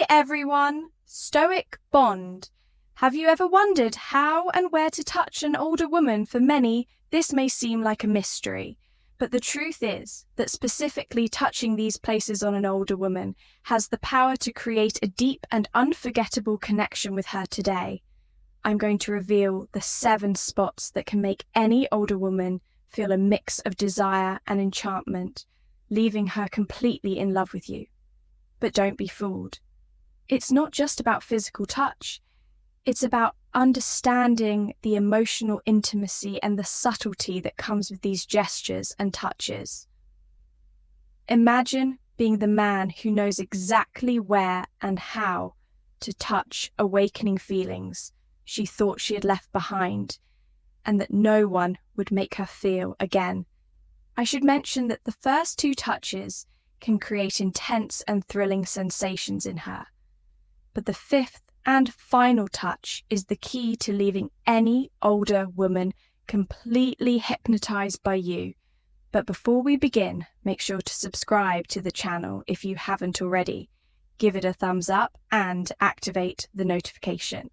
everyone! Stoic bond. Have you ever wondered how and where to touch an older woman? For many, this may seem like a mystery, but the truth is that specifically touching these places on an older woman has the power to create a deep and unforgettable connection with her today. I'm going to reveal the 7 spots that can make any older woman feel a mix of desire and enchantment, leaving her completely in love with you. But don't be fooled. It's not just about physical touch. It's about understanding the emotional intimacy and the subtlety that comes with these gestures and touches. Imagine being the man who knows exactly where and how to touch awakening feelings she thought she had left behind, and that no one would make her feel again. I should mention that the first 2 touches can create intense and thrilling sensations in her. But the 5th and final touch is the key to leaving any older woman completely hypnotized by you. But before we begin, make sure to subscribe to the channel if you haven't already. Give it a thumbs up and activate the notification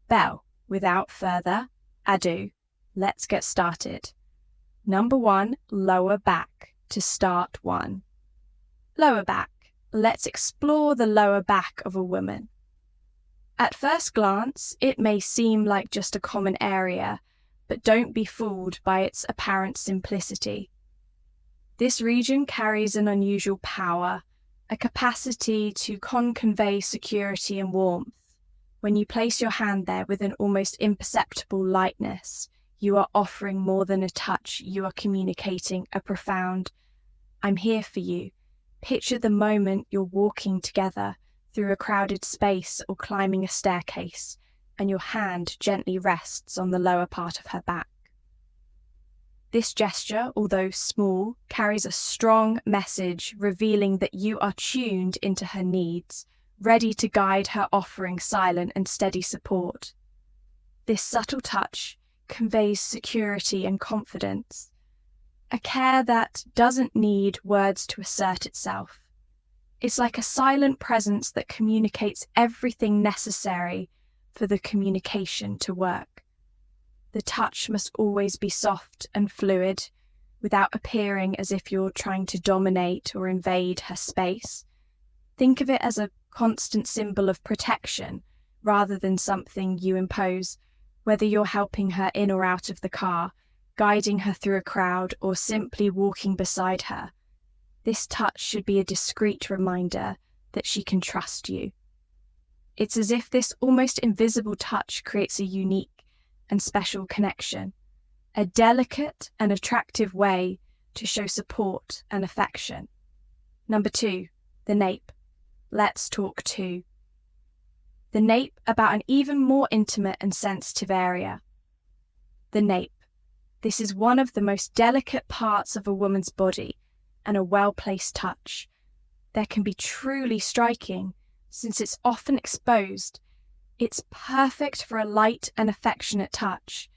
bell. Without further ado, let's get started. Number 1, lower back. To start 1. Lower back. Let's explore the lower back of a woman. At first glance, it may seem like just a common area, but don't be fooled by its apparent simplicity. This region carries an unusual power, a capacity to convey security and warmth. When you place your hand there with an almost imperceptible lightness, you are offering more than a touch. You are communicating a profound, "I'm here for you." Picture the moment you're walking together through a crowded space or climbing a staircase, and your hand gently rests on the lower part of her back. This gesture, although small, carries a strong message revealing that you are tuned into her needs, ready to guide her, offering silent and steady support. This subtle touch conveys security and confidence, a care that doesn't need words to assert itself. It's like a silent presence that communicates everything necessary for the communication to work. The touch must always be soft and fluid, without appearing as if you're trying to dominate or invade her space. Think of it as a constant symbol of protection rather than something you impose, whether you're helping her in or out of the car, guiding her through a crowd, or simply walking beside her. This touch should be a discreet reminder that she can trust you. It's as if this almost invisible touch creates a unique and special connection, a delicate and attractive way to show support and affection. Number 2, the nape. Let's talk 2. The nape, about an even more intimate and sensitive area. The nape. This is one of the most delicate parts of a woman's body, and a well-placed touch there can be truly striking since it's often exposed. It's perfect for a light and affectionate touch.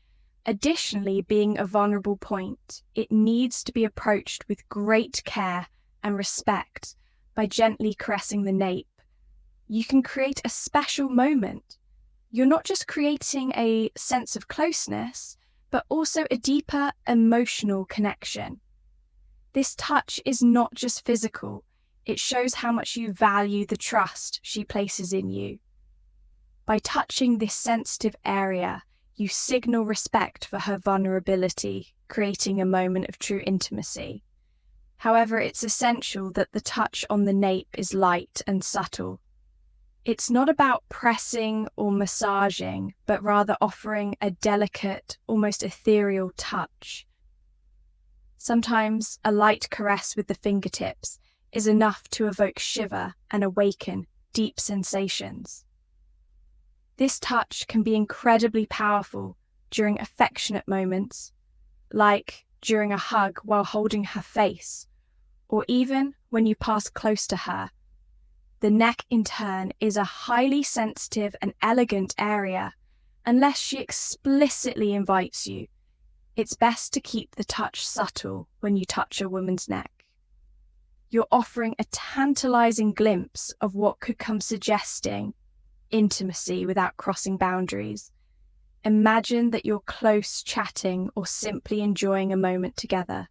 Additionally, being a vulnerable point, it needs to be approached with great care and respect. By gently caressing the nape, you can create a special moment. You're not just creating a sense of closeness, but also a deeper emotional connection. This touch is not just physical. It shows how much you value the trust she places in you. By touching this sensitive area, you signal respect for her vulnerability, creating a moment of true intimacy. However, it's essential that the touch on the nape is light and subtle. It's not about pressing or massaging, but rather offering a delicate, almost ethereal touch. Sometimes a light caress with the fingertips is enough to evoke shiver and awaken deep sensations. This touch can be incredibly powerful during affectionate moments, like during a hug while holding her face, or even when you pass close to her. The neck, in turn, is a highly sensitive and elegant area, unless she explicitly invites you. It's best to keep the touch subtle when you touch a woman's neck. you're offering a tantalizing glimpse of what could come, suggesting intimacy without crossing boundaries. Imagine that you're close, chatting, or simply enjoying a moment together.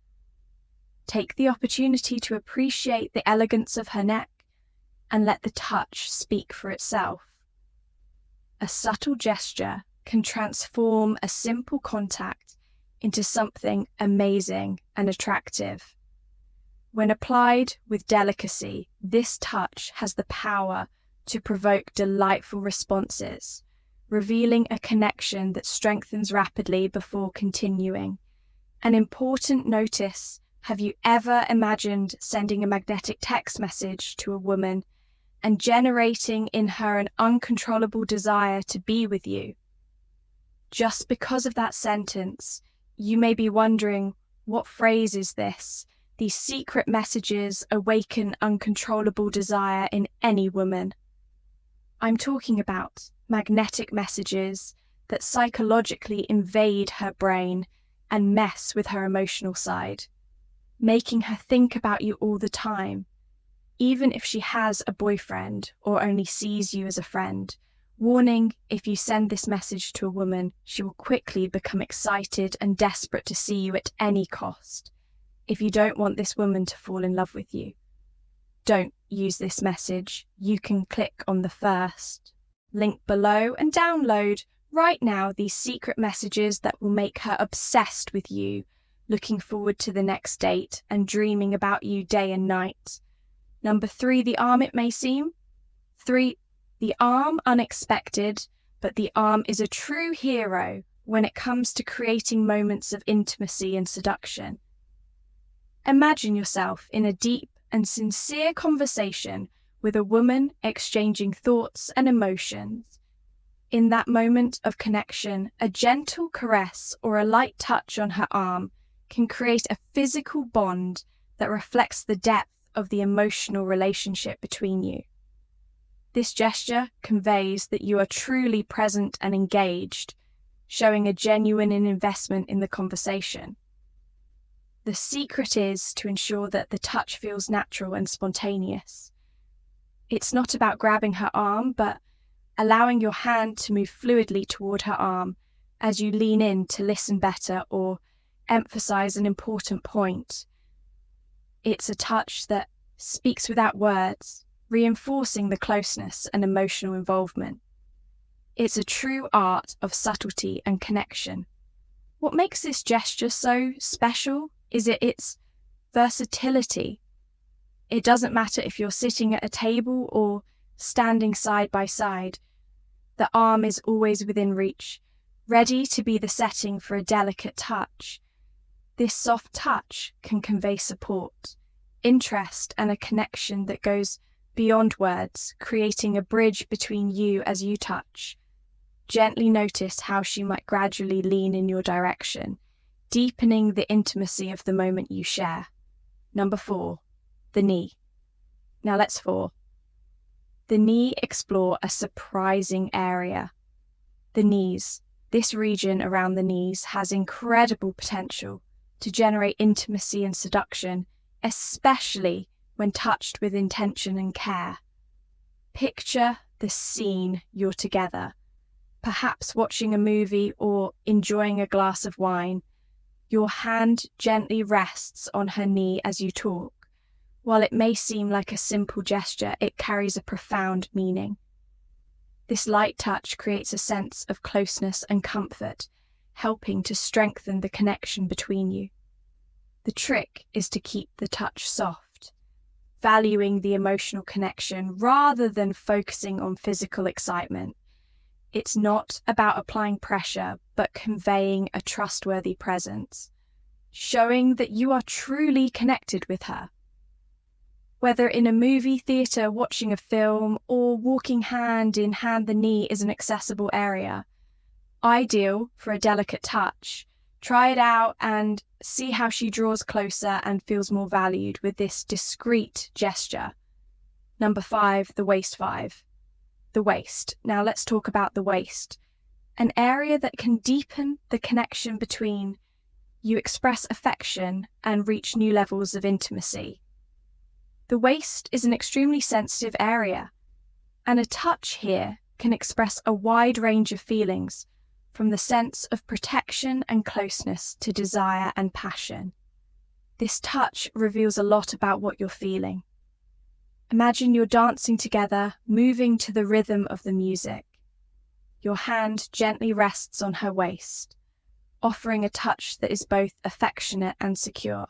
Take the opportunity to appreciate the elegance of her neck and let the touch speak for itself. A subtle gesture can transform a simple contact into something amazing and attractive. When applied with delicacy, this touch has the power to provoke delightful responses, revealing a connection that strengthens rapidly before continuing. An important notice: have you ever imagined sending a magnetic text message to a woman and generating in her an uncontrollable desire to be with you? Just because of that sentence, you may be wondering, what phrase is this? These secret messages awaken uncontrollable desire in any woman. I'm talking about magnetic messages that psychologically invade her brain and mess with her emotional side, making her think about you all the time, even if she has a boyfriend or only sees you as a friend. Warning: if you send this message to a woman, she will quickly become excited and desperate to see you at any cost. If you don't want this woman to fall in love with you, don't use this message. You can click on the first link below and download right now these secret messages that will make her obsessed with you, looking forward to the next date and dreaming about you day and night. Number 3, the arm it may seem. 3, the arm unexpected, but the arm is a true hero when it comes to creating moments of intimacy and seduction. Imagine yourself in a deep and sincere conversation with a woman, exchanging thoughts and emotions. In that moment of connection, a gentle caress or a light touch on her arm can create a physical bond that reflects the depth of the emotional relationship between you. This gesture conveys that you are truly present and engaged, showing a genuine investment in the conversation. The secret is to ensure that the touch feels natural and spontaneous. It's not about grabbing her arm, but allowing your hand to move fluidly toward her arm as you lean in to listen better or emphasize an important point. It's a touch that speaks without words, reinforcing the closeness and emotional involvement. It's a true art of subtlety and connection. What makes this gesture so special is its versatility. It doesn't matter if you're sitting at a table or standing side by side. The arm is always within reach, ready to be the setting for a delicate touch. This soft touch can convey support, interest, and a connection that goes beyond words, creating a bridge between you as you touch. Gently notice how she might gradually lean in your direction, deepening the intimacy of the moment you share. Number 4, the knee. Now let's 4. The knee explore a surprising area. The knees. This region around the knees has incredible potential to generate intimacy and seduction, especially when touched with intention and care. Picture the scene: you're together, perhaps watching a movie or enjoying a glass of wine. Your hand gently rests on her knee as you talk. While it may seem like a simple gesture, it carries a profound meaning. This light touch creates a sense of closeness and comfort, helping to strengthen the connection between you. The trick is to keep the touch soft, valuing the emotional connection rather than focusing on physical excitement. It's not about applying pressure, but conveying a trustworthy presence, showing that you are truly connected with her. Whether in a movie theatre, watching a film, or walking hand in hand, the knee is an accessible area, ideal for a delicate touch. Try it out and see how she draws closer and feels more valued with this discreet gesture. Number 5, the waist 5. The waist. Now let's talk about the waist. An area that can deepen the connection between you, express affection, and reach new levels of intimacy. The waist is an extremely sensitive area, and a touch here can express a wide range of feelings, from the sense of protection and closeness to desire and passion. This touch reveals a lot about what you're feeling. Imagine you're dancing together, moving to the rhythm of the music. Your hand gently rests on her waist, offering a touch that is both affectionate and secure.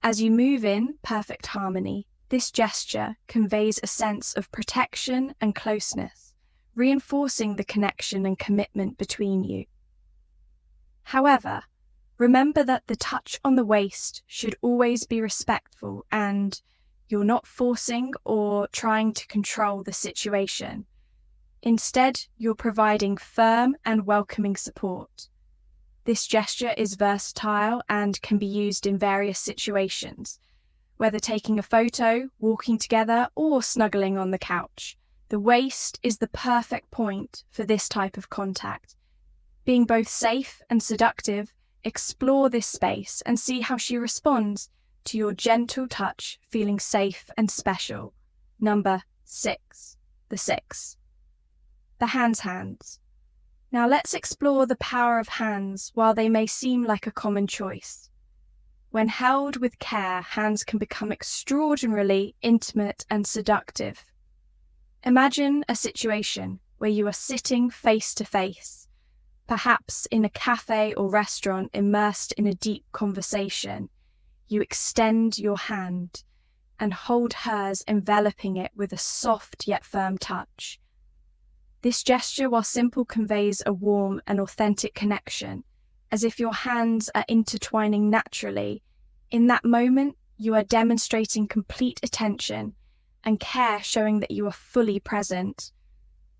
As you move in perfect harmony, this gesture conveys a sense of protection and closeness, reinforcing the connection and commitment between you. However, remember that the touch on the waist should always be respectful, and you're not forcing or trying to control the situation. Instead, you're providing firm and welcoming support. This gesture is versatile and can be used in various situations, whether taking a photo, walking together, or snuggling on the couch. The waist is the perfect point for this type of contact. Being both safe and seductive, explore this space and see how she responds to your gentle touch, feeling safe and special. Number 6. The 6. The hands. Now let's explore the power of hands. While they may seem like a common choice, when held with care, hands can become extraordinarily intimate and seductive. Imagine a situation where you are sitting face to face, perhaps in a cafe or restaurant, immersed in a deep conversation. You extend your hand and hold hers, enveloping it with a soft yet firm touch. This gesture, while simple, conveys a warm and authentic connection, as if your hands are intertwining naturally. In that moment, you are demonstrating complete attention and care, showing that you are fully present.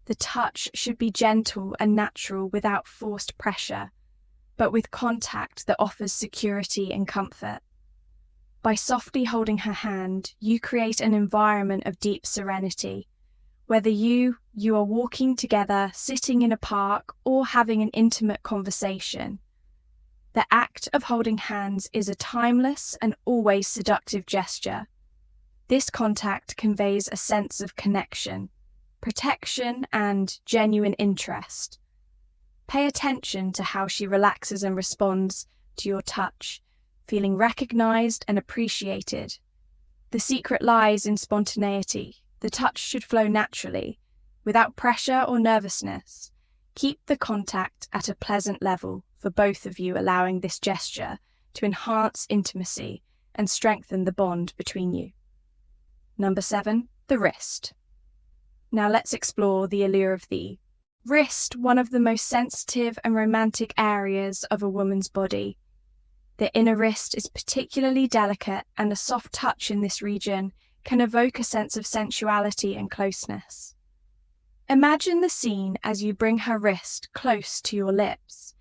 The touch should be gentle and natural, without forced pressure, but with contact that offers security and comfort. By softly holding her hand, you create an environment of deep serenity. Whether you are walking together, sitting in a park, or having an intimate conversation, the act of holding hands is a timeless and always seductive gesture. This contact conveys a sense of connection, protection, and genuine interest. Pay attention to how she relaxes and responds to your touch, feeling recognized and appreciated. The secret lies in spontaneity. The touch should flow naturally, without pressure or nervousness. Keep the contact at a pleasant level for both of you, allowing this gesture to enhance intimacy and strengthen the bond between you. Number 7, the wrist. Now let's explore the allure of the wrist, one of the most sensitive and romantic areas of a woman's body. The inner wrist is particularly delicate, and a soft touch in this region can evoke a sense of sensuality and closeness. Imagine the scene as you bring her wrist close to your lips.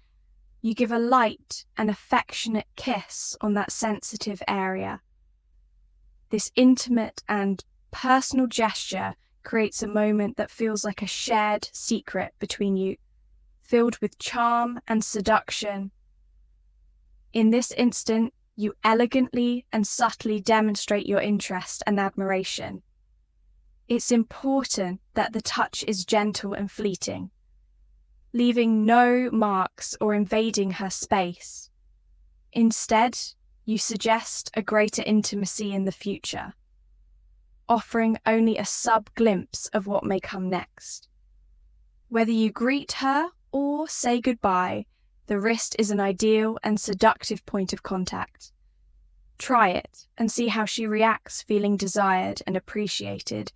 You give a light and affectionate kiss on that sensitive area. This intimate and personal gesture creates a moment that feels like a shared secret between you, filled with charm and seduction. In this instant, you elegantly and subtly demonstrate your interest and admiration. It's important that the touch is gentle and fleeting, leaving no marks or invading her space. Instead, you suggest a greater intimacy in the future, offering only a sub-glimpse of what may come next. Whether you greet her or say goodbye, the wrist is an ideal and seductive point of contact. Try it and see how she reacts, feeling desired and appreciated